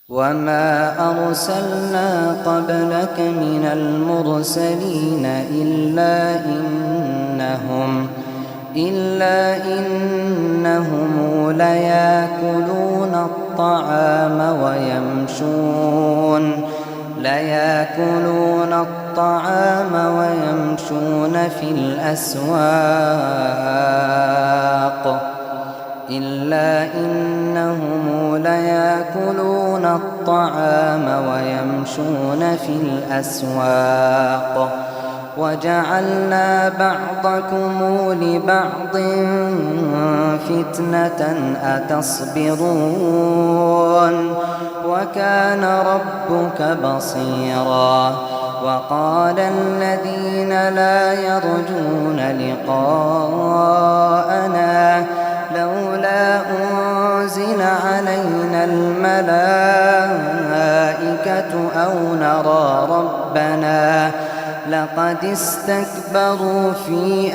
وما أرسلنا قبلك من المرسلين إلا إنهم ليأكلون الطعام ويمشون في الأسواق وجعلنا بعضكم لبعض فتنة أتصبرون وكان ربك بصيرا. وقال الذين لا يرجون لقاءنا لولا أنزل علينا الملائكة أو نرى ربنا لقد استكبروا في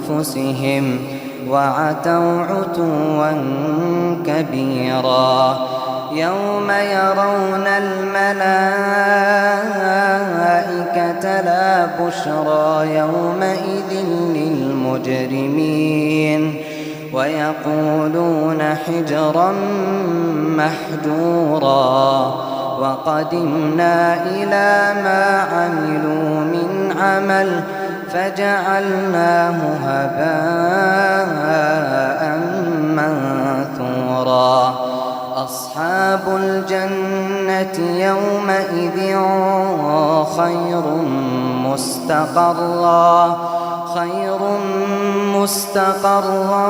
أنفسهم وعتوا عتوا كبيرا. يوم يرون الملائكة لا بشرى يومئذ للمجرمين ويقولون حجرا محجورا. وقدمنا إلى ما عملوا من عمل فجعلناه هباء منثورا. أصحاب الجنة يومئذ خير مستقرا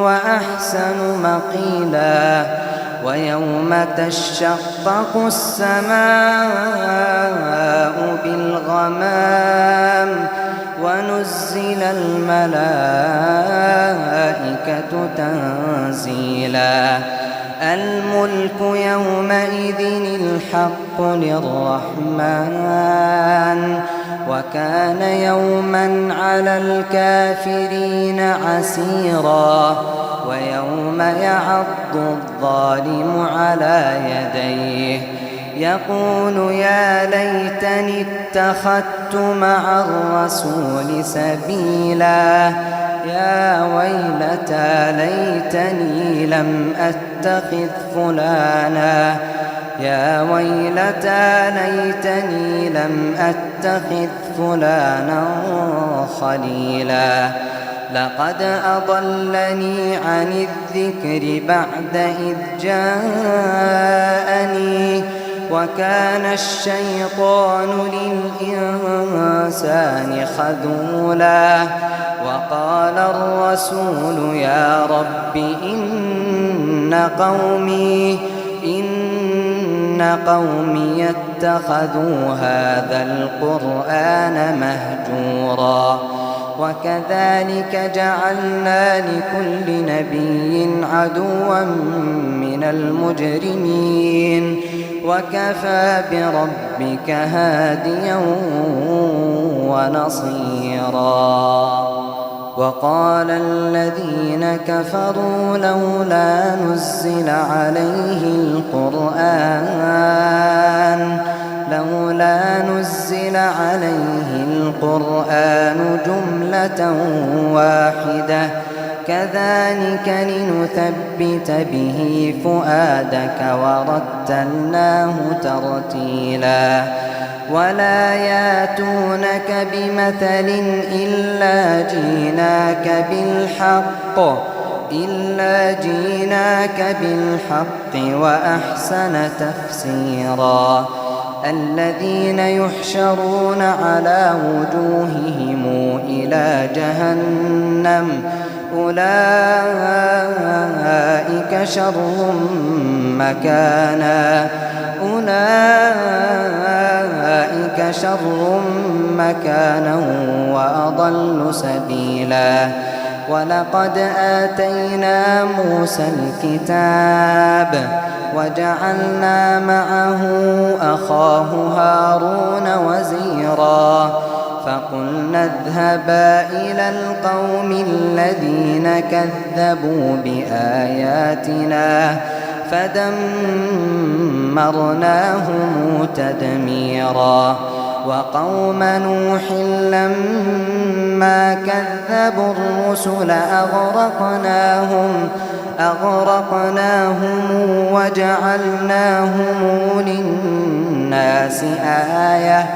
وأحسن مقيلا. ويوم تشقق السماء بالغمام ونزل الملائكة تنزيلا. الملك يومئذ الحق للرحمن وكان يوما على الكافرين عسيرا. ويوم يعض الظالم على يديه يقول يا ليتني اتخذت مع الرسول سبيلا. يا ويلتى ليتني لم أتخذ فلانا خليلا. لقد أضلني عن الذكر بعد إذ جاءني وكان الشيطان للإنسان خذولا. وقال الرسول يا رب إن قومي اتخذوا هذا القرآن مهجورا. وكذلك جعلنا لكل نبي عدوا من المجرمين وكفى بربك هاديا ونصيرا. وقال الذين كفروا لولا نزل عليه القرآن جملة واحدة كذلك لنثبت به فؤادك ورتلناه ترتيلا. ولا ياتونك بمثل إلا جيناك بالحق وأحسن تفسيرا. الذين يحشرون على وجوههم إلى جهنم أولئك شر مكانا وأضل سبيلا. ولقد آتينا موسى الكتاب وجعلنا معه أخاه هارون وزيرا. فقلنا اذهبا إلى القوم الذين كذبوا بآياتنا فدمرناهم تدميرا وقوم نوح لما كذبوا الرسل أغرقناهم وجعلناهم للناس آية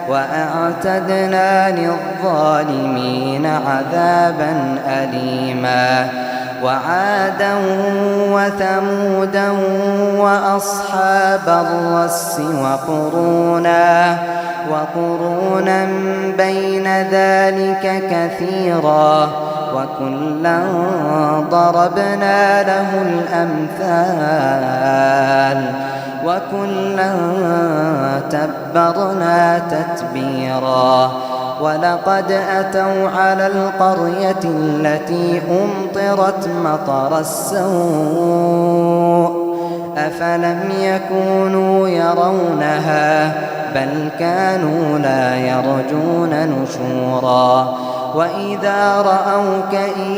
وأعتدنا للظالمين عذابا أليما وعادا وثمودا وأصحاب الرس وقرونا بين ذلك كثيرا وكلا ضربنا له الأمثال وكلا تبرنا تتبيرا ولقد أتوا على القرية التي أمطرت مطر السوء أفلم يكونوا يرونها بل كانوا لا يرجون نشورا وإذا رأوك إن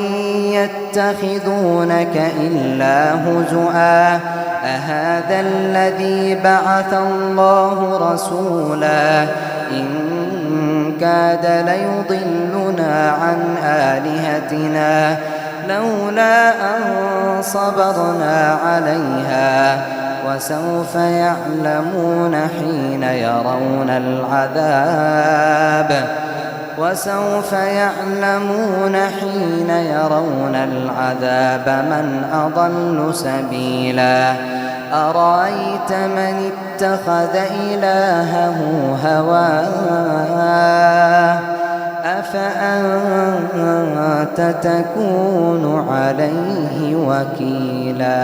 يتخذونك إلا هزؤا أهذا الذي بعث الله رسولا إن كاد ليضلنا عن آلهتنا لولا أن صبرنا عليها وسوف يعلمون حين يرون العذاب من أضل سبيلا أرأيت من اتخذ إلهه هواه أفأنت تكون عليه وكيلا.